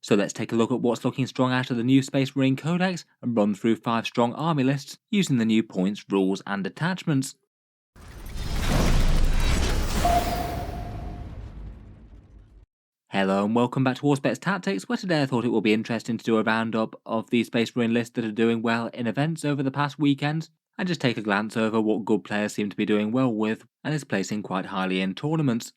So let's take a look at what's looking strong out of the new Space Marine Codex and run through 5 strong army lists using the new points, rules and detachments. Hello and welcome back to Auspex Tactics, where today I thought it would be interesting to do a roundup of the Space Marine lists that are doing well in events over the past weekend, and just take a glance over what good players seem to be doing well with and is placing quite highly in tournaments.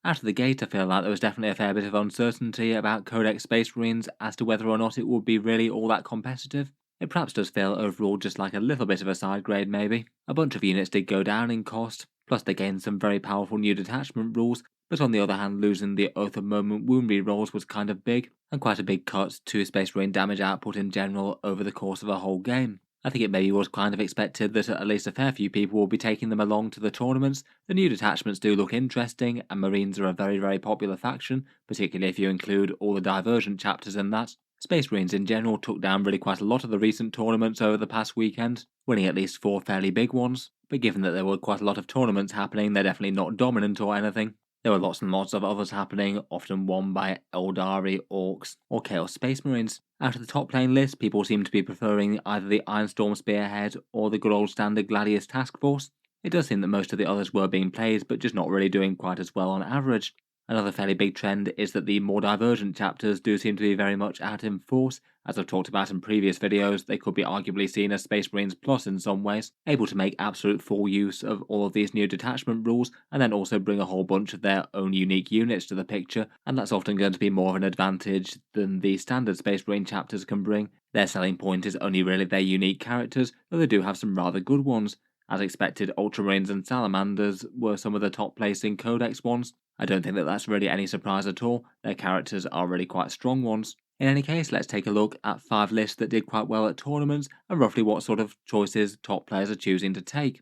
Out of the gate, I feel like there was definitely a fair bit of uncertainty about Codex Space Marines as to whether or not it would be really all that competitive. It perhaps does feel overall just like a little bit of a side grade maybe. A bunch of units did go down in cost, plus they gained some very powerful new detachment rules, but on the other hand losing the Oath of Moment wound rerolls was kind of big, and quite a big cut to Space Marine damage output in general over the course of a whole game. I think it maybe was kind of expected that at least a fair few people will be taking them along to the tournaments. The new detachments do look interesting, and Marines are a very popular faction, particularly if you include all the divergent chapters in that. Space Marines in general took down really quite a lot of the recent tournaments over the past weekend, winning at least 4 fairly big ones, but given that there were quite a lot of tournaments happening, they're definitely not dominant or anything. There were lots and lots of others happening, often won by Eldari, Orcs, or Chaos Space Marines. Out of the top lane list, people seem to be preferring either the Ironstorm Spearhead or the good old standard Gladius Task Force. It does seem that most of the others were being played, but just not really doing quite as well on average. Another fairly big trend is that the more divergent chapters do seem to be very much out in force. As I've talked about in previous videos, they could be arguably seen as Space Marines Plus in some ways, able to make absolute full use of all of these new detachment rules, and then also bring a whole bunch of their own unique units to the picture, and that's often going to be more of an advantage than the standard Space Marine chapters can bring. Their selling point is only really their unique characters, though they do have some rather good ones. As expected, Ultramarines and Salamanders were some of the top placing Codex ones. I don't think that that's really any surprise at all, their characters are really quite strong ones. In any case, let's take a look at 5 lists that did quite well at tournaments and roughly what sort of choices top players are choosing to take.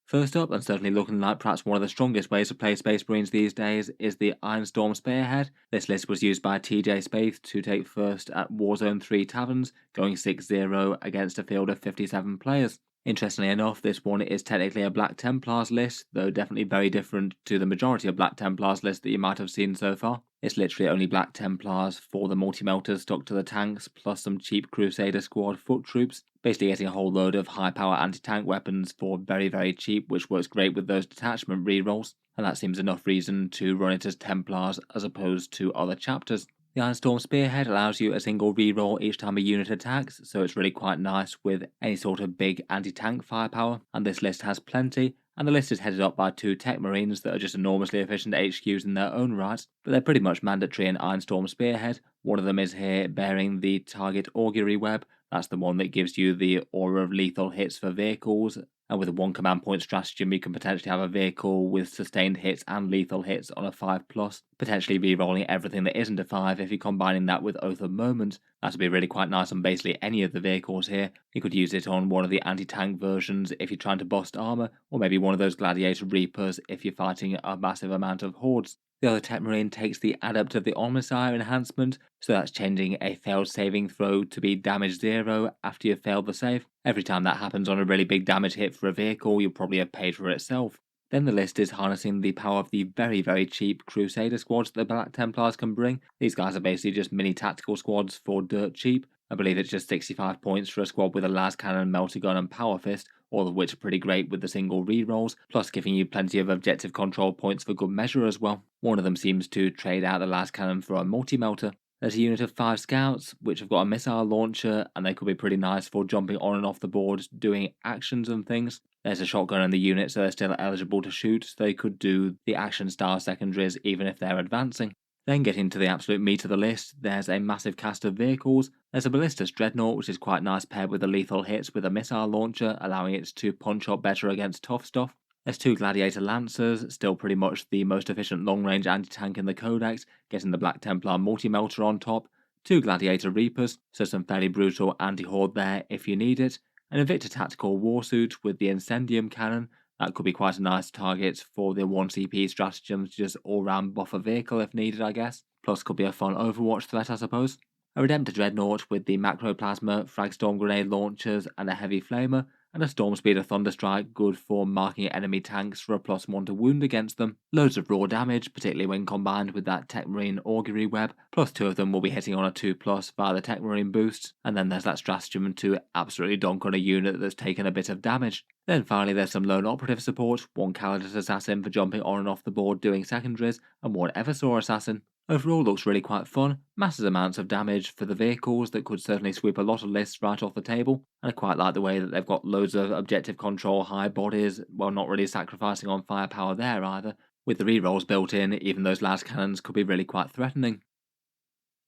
First up, and certainly looking like perhaps one of the strongest ways to play Space Marines these days, is the Ironstorm Spearhead. This list was used by TJ Spaeth to take first at Warzone 3 Taverns, going 6-0 against a field of 57 players. Interestingly enough, this one is technically a Black Templars list, though definitely very different to the majority of Black Templars lists that you might have seen so far. It's literally only Black Templars for the multi-melters stuck to the tanks, plus some cheap Crusader Squad foot troops, basically getting a whole load of high-power anti-tank weapons for very cheap, which works great with those detachment rerolls, and that seems enough reason to run it as Templars as opposed to other chapters. The Ironstorm Spearhead allows you a single reroll each time a unit attacks, so it's really quite nice with any sort of big anti-tank firepower, and this list has plenty, and the list is headed up by 2 Tech Marines that are just enormously efficient HQs in their own right, but they're pretty much mandatory in Ironstorm Spearhead. One of them is here bearing the target augury web. That's the one that gives you the aura of lethal hits for vehicles, and with a 1 command point stratagem you can potentially have a vehicle with sustained hits and lethal hits on a 5+, potentially re-rolling everything that isn't a 5 if you're combining that with Oath of Moment. That would be really quite nice on basically any of the vehicles here. You could use it on one of the anti-tank versions if you're trying to bust armor, or maybe one of those Gladiator Reapers if you're fighting a massive amount of hordes. The other Tech Marine takes the Adept of the Omnissiah enhancement, so that's changing a failed saving throw to be damage 0 after you've failed the save. Every time that happens on a really big damage hit for a vehicle, you'll probably have paid for itself. Then the list is harnessing the power of the very cheap Crusader squads that the Black Templars can bring. These guys are basically just mini tactical squads for dirt cheap. I believe it's just 65 points for a squad with a las cannon, melter gun and power fist, all of which are pretty great with the single rerolls, plus giving you plenty of objective control points for good measure as well. One of them seems to trade out the las cannon for a multi-melter. There's a unit of 5 scouts, which have got a missile launcher, and they could be pretty nice for jumping on and off the board, doing actions and things. There's a shotgun in the unit, so they're still eligible to shoot, so they could do the action style secondaries even if they're advancing. Then getting to the absolute meat of the list, there's a massive cast of vehicles. There's a Ballistus Dreadnought, which is quite nice paired with the lethal hits with a missile launcher, allowing it to punch up better against tough stuff. There's 2 Gladiator Lancers, still pretty much the most efficient long-range anti-tank in the Codex, getting the Black Templar multi-melter on top. 2 Gladiator Reapers, so some fairly brutal anti-horde there if you need it. An Invicta Tactical Warsuit with the Incendium Cannon. That could be quite a nice target for the 1 CP stratagems to just all-round buff a vehicle if needed, I guess. Plus could be a fun Overwatch threat, I suppose. A Redemptor Dreadnought with the Macroplasma, Fragstorm Grenade Launchers and a Heavy Flamer. and a Storm Speeder Thunderstrike good for marking enemy tanks for a +1 to wound against them. Loads of raw damage, particularly when combined with that Tech Marine Augury Web, plus 2 of them will be hitting on a 2+ via the Tech Marine boost, and then there's that stratagem to absolutely donk on a unit that's taken a bit of damage. Then finally there's some lone operative support, 1 Calidus Assassin for jumping on and off the board doing secondaries, and 1 Eversaw Assassin. Overall looks really quite fun, massive amounts of damage for the vehicles that could certainly sweep a lot of lists right off the table, and I quite like the way that they've got loads of objective control, high bodies, while not really sacrificing on firepower there either. With the rerolls built in, even those las cannons could be really quite threatening.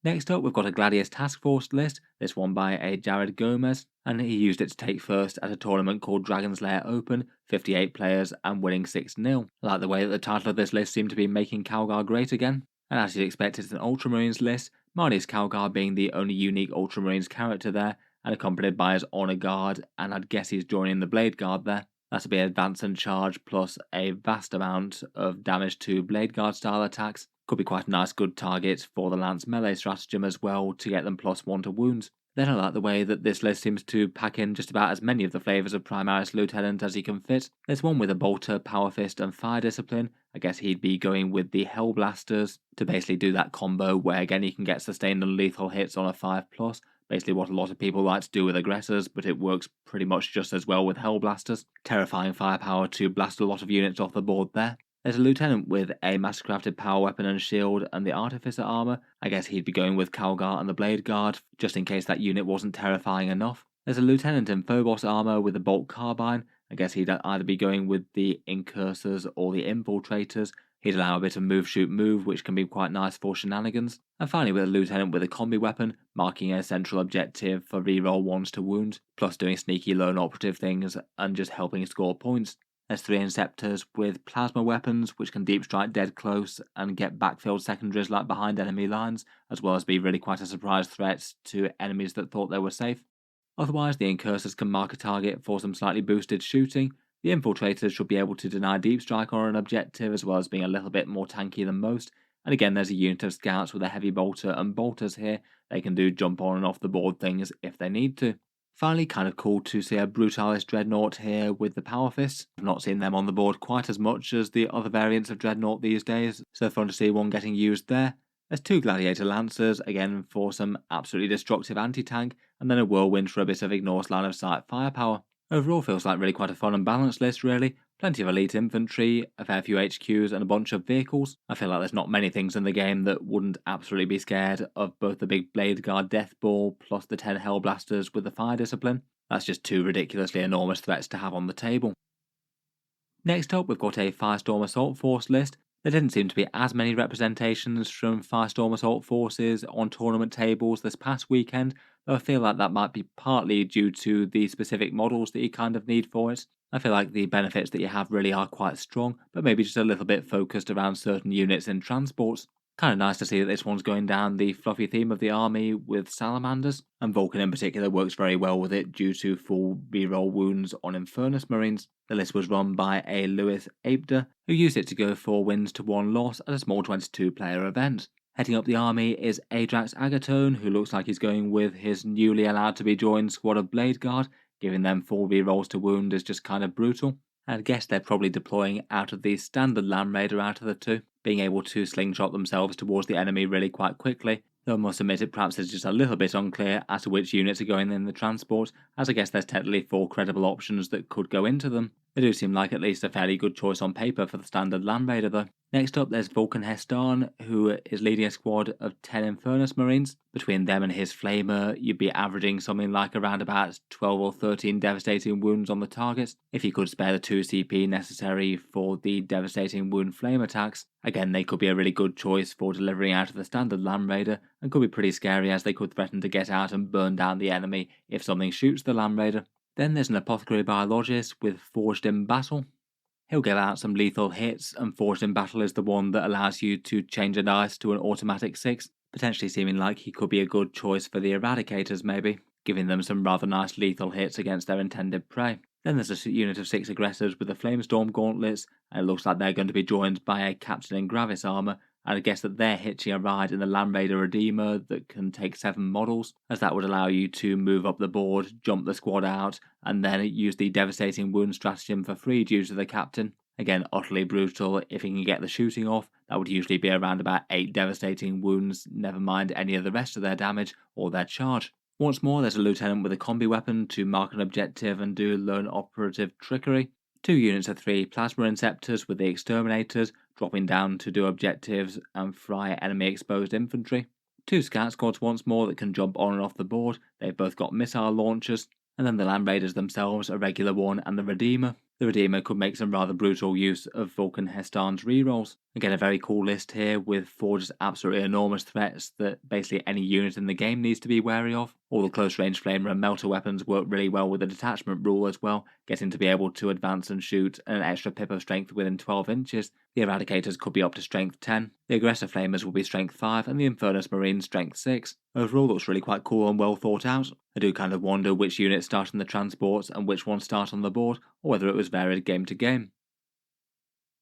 Next up, we've got a Gladius Task Force list, this one by a Jared Gomez, and he used it to take first at a tournament called Dragon's Lair Open, 58 players and winning 6-0. I like the way that the title of this list seemed to be Making Calgar Great Again, and as you'd expect it's an Ultramarines list, Marnius Calgar being the only unique Ultramarines character there, and accompanied by his Honour Guard, and I'd guess he's joining the Blade Guard there. That'll be advance and charge plus a vast amount of damage to Blade Guard style attacks. Could be quite a nice good target for the Lance melee stratagem as well to get them +1 to wounds. Then I like the way that this list seems to pack in just about as many of the flavours of Primaris Lieutenant as he can fit. There's one with a Bolter, Power Fist and Fire Discipline. I guess he'd be going with the Hellblasters to basically do that combo where again he can get sustained and lethal hits on a 5+. Basically what a lot of people like to do with aggressors, but it works pretty much just as well with Hellblasters. Terrifying firepower to blast a lot of units off the board there. There's a lieutenant with a mastercrafted power weapon and shield and the artificer armor. I guess he'd be going with Calgar and the Blade Guard, just in case that unit wasn't terrifying enough. There's a lieutenant in Phobos armor with a bolt carbine. I guess he'd either be going with the Incursors or the Infiltrators. He'd allow a bit of move, shoot, move, which can be quite nice for shenanigans. And finally with a lieutenant with a combi weapon, marking a central objective for reroll 1s to wound, plus doing sneaky lone operative things and just helping score points. There's 3 Inceptors with plasma weapons, which can deep strike dead close and get backfilled secondaries like behind enemy lines, as well as be really quite a surprise threat to enemies that thought they were safe. Otherwise, the Incursors can mark a target for some slightly boosted shooting. The Infiltrators should be able to deny deep strike on an objective, as well as being a little bit more tanky than most. And again, there's a unit of Scouts with a heavy bolter and bolters here. They can do jump on and off the board things if they need to. Finally, kind of cool to see a Brutalis Dreadnought here with the Power Fists. I've not seen them on the board quite as much as the other variants of Dreadnought these days, so fun to see one getting used there. There's 2 Gladiator Lancers, again for some absolutely destructive anti-tank, and then a Whirlwind for a bit of ignore line of sight firepower. Overall feels like really quite a fun and balanced list really. Plenty of elite infantry, a fair few HQs and a bunch of vehicles. I feel like there's not many things in the game that wouldn't absolutely be scared of both the big Blade Guard Death Ball plus the 10 Hellblasters with the Fire Discipline. That's just 2 ridiculously enormous threats to have on the table. Next up we've got a Firestorm Assault Force list. There didn't seem to be as many representations from Firestorm Assault Forces on tournament tables this past weekend, though I feel like that might be partly due to the specific models that you kind of need for it. I feel like the benefits that you have really are quite strong, but maybe just a little bit focused around certain units in transports. Kind of nice to see that this one's going down the fluffy theme of the army with salamanders, and Vulcan in particular works very well with it due to full reroll wounds on Infernus Marines. The list was run by a Lewis Apeder, who used it to go 4 wins to 1 loss at a small 22-player event. Heading up the army is Adrax Agatone, who looks like he's going with his newly allowed to be joined squad of Blade Guard. Giving them 4 rerolls to wound is just kind of brutal. I'd guess they're probably deploying out of the standard Land Raider out of the 2, being able to slingshot themselves towards the enemy really quite quickly, though I must admit it perhaps is just a little bit unclear as to which units are going in the transport, as I guess there's technically 4 credible options that could go into them. They do seem like at least a fairly good choice on paper for the standard Land Raider though. Next up there's Vulcan Hestan, who is leading a squad of 10 Infernus Marines. Between them and his Flamer, you'd be averaging something like around about 12 or 13 devastating wounds on the target, if you could spare the 2 CP necessary for the devastating wound flame attacks. Again, they could be a really good choice for delivering out of the standard Land Raider, and could be pretty scary as they could threaten to get out and burn down the enemy if something shoots the Land Raider. Then there's an Apothecary Biologist with Forged in Battle. He'll give out some lethal hits, and Forged in Battle is the one that allows you to change a dice to an automatic 6, potentially seeming like he could be a good choice for the Eradicators maybe, giving them some rather nice lethal hits against their intended prey. Then there's a unit of 6 Aggressors with the Flamestorm Gauntlets, and it looks like they're going to be joined by a Captain in Gravis armour, I guess that they're hitching a ride in the Land Raider Redeemer that can take 7 models, as that would allow you to move up the board, jump the squad out, and then use the devastating wound stratagem for free due to the captain. Again, utterly brutal. If he can get the shooting off, that would usually be around about 8 devastating wounds, never mind any of the rest of their damage or their charge. Once more, there's a lieutenant with a combi weapon to mark an objective and do lone operative trickery. 2 units of 3 plasma inceptors with the exterminators, dropping down to do objectives and fry enemy exposed infantry. 2 scout squads once more that can jump on and off the board. They've both got missile launchers. And then the Land Raiders themselves, a regular one and the Redeemer. The Redeemer could make some rather brutal use of Vulcan Hestan's rerolls. Again, a very cool list here with 4 just absolutely enormous threats that basically any unit in the game needs to be wary of. All the close range flamer and melter weapons work really well with the detachment rule as well, getting to be able to advance and shoot an extra pip of strength within 12 inches. The Eradicators could be up to strength 10, the Aggressor Flamers will be strength 5, and the Infernus Marines strength 6. Overall looks really quite cool and well thought out. I do kind of wonder which units start in the transports and which ones start on the board, or whether it was varied game to game.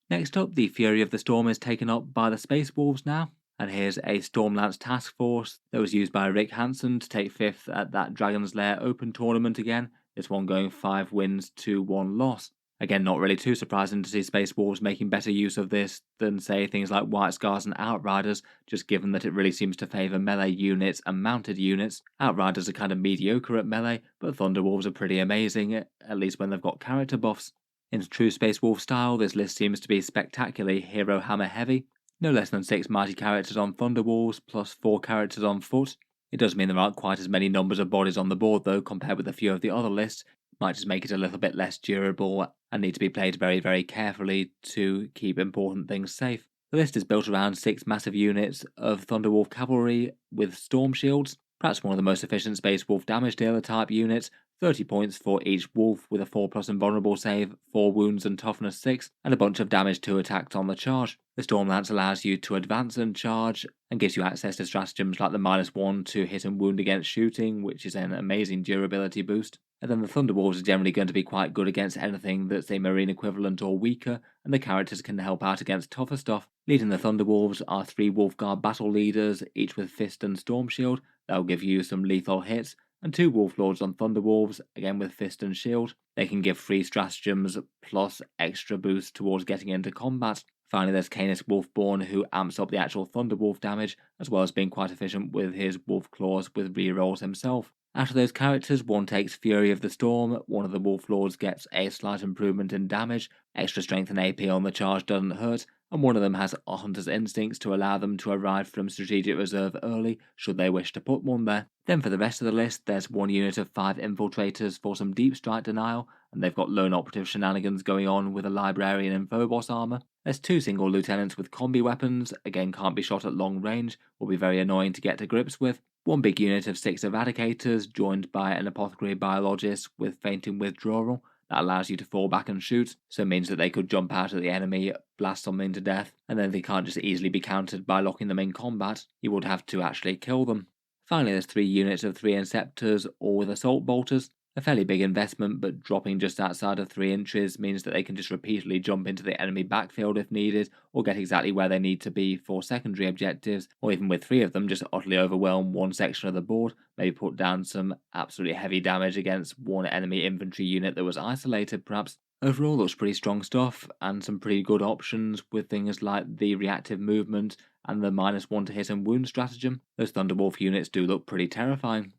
Next up, the Fury of the Storm is taken up by the Space Wolves now, and here's a Stormlance task force that was used by Rick Hansen to take 5th at that Dragon's Lair Open tournament again, this one going 5 wins to 1 loss. Again, not really too surprising to see Space Wolves making better use of this than, say, things like White Scars and Outriders, just given that it really seems to favour melee units and mounted units. Outriders are kind of mediocre at melee, but Thunderwolves are pretty amazing, at least when they've got character buffs. In true Space Wolf style, this list seems to be spectacularly hero hammer heavy. No less than 6 mighty characters on Thunderwolves, plus 4 characters on foot. It does mean there aren't quite as many numbers of bodies on the board though, compared with a few of the other lists. Might just make it a little bit less durable and need to be played very, very carefully to keep important things safe. The list is built around 6 massive units of Thunderwolf cavalry with storm shields, perhaps one of the most efficient Space Wolf damage dealer type units, 30 points for each wolf with a 4+ invulnerable save, 4 wounds and toughness 6, and a bunch of damage to attacks on the charge. The Stormlance allows you to advance and charge, and gives you access to stratagems like the -1 to hit and wound against shooting, which is an amazing durability boost. And then the Thunderwolves are generally going to be quite good against anything that's a Marine equivalent or weaker, and the characters can help out against tougher stuff. Leading the Thunderwolves are 3 Wolfguard battle leaders, each with Fist and Storm Shield. That'll give you some lethal hits, and 2 Wolf Lords on Thunderwolves, again with Fist and Shield. They can give free stratagems plus extra boost towards getting into combat. Finally, there's Canis Wolfborn, who amps up the actual Thunderwolf damage, as well as being quite efficient with his Wolf Claws with rerolls himself. Out of those characters, one takes Fury of the Storm, one of the Wolf Lords gets a slight improvement in damage, extra strength and AP on the charge doesn't hurt, and one of them has a Hunter's Instincts to allow them to arrive from Strategic Reserve early, should they wish to put one there. Then for the rest of the list, there's one unit of 5 Infiltrators for some deep strike denial, and they've got lone operative shenanigans going on with a Librarian and Phobos armor. There's 2 single lieutenants with combi weapons, again can't be shot at long range, will be very annoying to get to grips with. One big unit of 6 Eradicators, joined by an Apothecary Biologist with Fainting Withdrawal, that allows you to fall back and shoot, so it means that they could jump out at the enemy, blast something to death, and then they can't just easily be countered by locking them in combat, you would have to actually kill them. Finally, there's 3 units of 3 Inceptors, all with Assault Bolters. A fairly big investment, but dropping just outside of 3 inches means that they can just repeatedly jump into the enemy backfield if needed, or get exactly where they need to be for secondary objectives, or even with 3 of them just utterly overwhelm one section of the board, maybe put down some absolutely heavy damage against one enemy infantry unit that was isolated perhaps. Overall looks pretty strong stuff, and some pretty good options with things like the reactive movement and the -1 to hit and wound stratagem. Those Thunderwolf units do look pretty terrifying.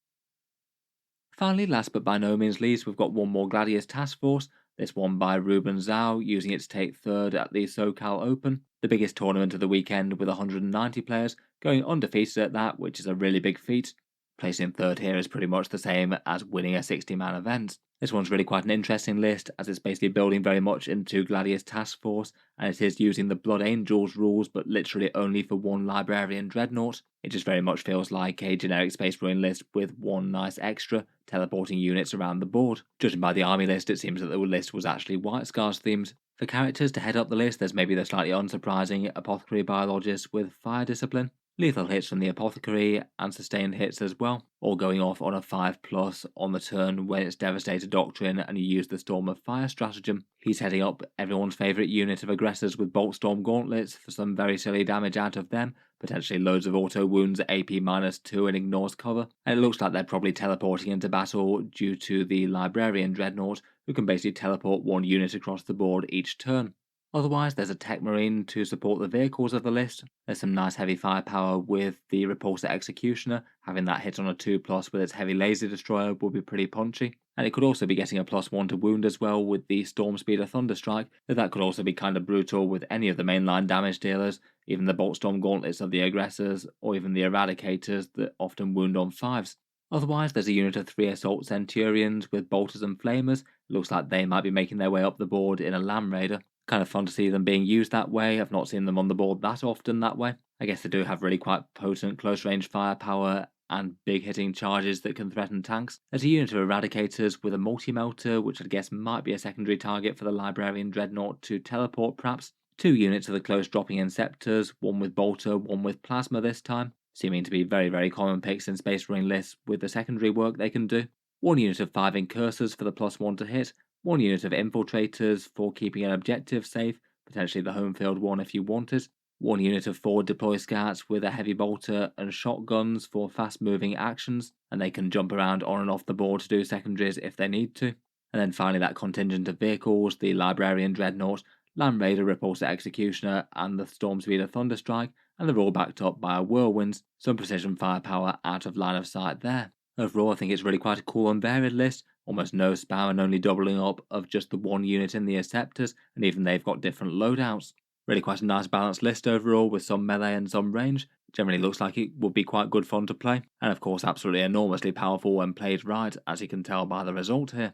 Finally, last but by no means least, we've got one more Gladius task force, this one by Ruben Zhao, using it to take 3rd at the SoCal Open, the biggest tournament of the weekend with 190 players, going undefeated at that, which is a really big feat. Placing 3rd here is pretty much the same as winning a 60-man event. This one's really quite an interesting list, as it's basically building very much into Gladius Task Force, and it is using the Blood Angels rules, but literally only for one Librarian Dreadnought. It just very much feels like a generic Space Marine list with one nice extra, teleporting units around the board. Judging by the army list, it seems that the list was actually White Scars themed. For characters to head up the list, there's maybe the slightly unsurprising Apothecary Biologist with Fire Discipline. lethal hits from the Apothecary, and sustained hits as well, all going off on a 5+ on the turn when it's Devastator Doctrine and you use the Storm of Fire stratagem. He's heading up everyone's favourite unit of aggressors with Boltstorm Gauntlets for some very silly damage out of them, potentially loads of auto wounds at AP -2 and ignores cover, and it looks like they're probably teleporting into battle due to the Librarian Dreadnought, who can basically teleport one unit across the board each turn. Otherwise, there's a Tech Marine to support the vehicles of the list. There's some nice heavy firepower with the Repulsor Executioner. Having that hit on a 2+ with its heavy laser destroyer would be pretty punchy. And it could also be getting a +1 to wound as well with the Storm Speeder Thunderstrike, though that could also be kind of brutal with any of the mainline damage dealers, even the Boltstorm Gauntlets of the aggressors, or even the Eradicators that often wound on 5s. Otherwise, there's a unit of 3 Assault Centurions with Bolters and Flamers. It looks like they might be making their way up the board in a Lamb Raider. Kind of fun to see them being used that way. I've not seen them on the board that often that way. I guess they do have really quite potent close range firepower and big hitting charges that can threaten tanks. There's a unit of Eradicators with a multi-melter, which I guess might be a secondary target for the Librarian Dreadnought to teleport perhaps. 2 units of the close dropping Inceptors, one with Bolter, one with Plasma this time, seeming to be very common picks in Space Marine lists with the secondary work they can do. 1 unit of 5 Incursors for the +1 to hit, 1 unit of Infiltrators for keeping an objective safe, potentially the home field one if you want it, 1 unit of 4 Deploy Scouts with a heavy bolter and shotguns for fast moving actions, and they can jump around on and off the board to do secondaries if they need to. And then finally that contingent of vehicles, the Librarian Dreadnought, Land Raider Repulsor Executioner, and the Storm Speeder Thunderstrike, and they're all backed up by a Whirlwinds, some precision firepower out of line of sight there. Overall, I think it's really quite a cool and varied list, almost no spam and only doubling up of just the 1 unit in the Acceptors, and even they've got different loadouts. Really quite a nice balanced list overall with some melee and some range. Generally looks like it would be quite good fun to play, and of course absolutely enormously powerful when played right, as you can tell by the result here.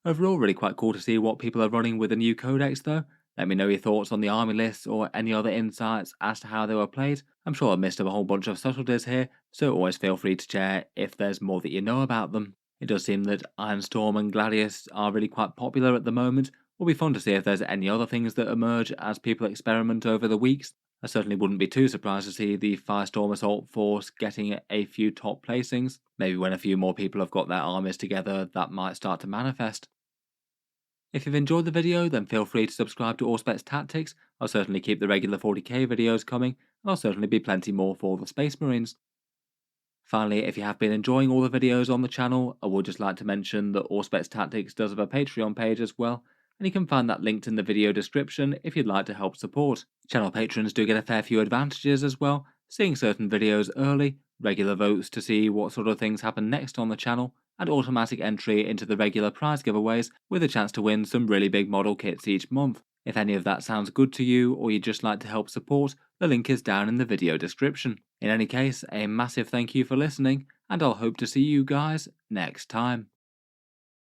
Overall, really quite cool to see what people are running with the new codex though. Let me know your thoughts on the army lists or any other insights as to how they were played. I'm sure I missed a whole bunch of subtleties here, so always feel free to share if there's more that you know about them. It does seem that Ironstorm and Gladius are really quite popular at the moment. It'll be fun to see if there's any other things that emerge as people experiment over the weeks. I certainly wouldn't be too surprised to see the Firestorm Assault Force getting a few top placings. Maybe when a few more people have got their armies together, that might start to manifest. If you've enjoyed the video, then feel free to subscribe to Auspex Tactics. I'll certainly keep the regular 40k videos coming, and I'll certainly be plenty more for the Space Marines. Finally, if you have been enjoying all the videos on the channel, I would just like to mention that Auspex Tactics does have a Patreon page as well, and you can find that linked in the video description if you'd like to help support. Channel patrons do get a fair few advantages as well, seeing certain videos early, regular votes to see what sort of things happen next on the channel, and automatic entry into the regular prize giveaways with a chance to win some really big model kits each month. If any of that sounds good to you or you'd just like to help support, the link is down in the video description. In any case, a massive thank you for listening, and I'll hope to see you guys next time.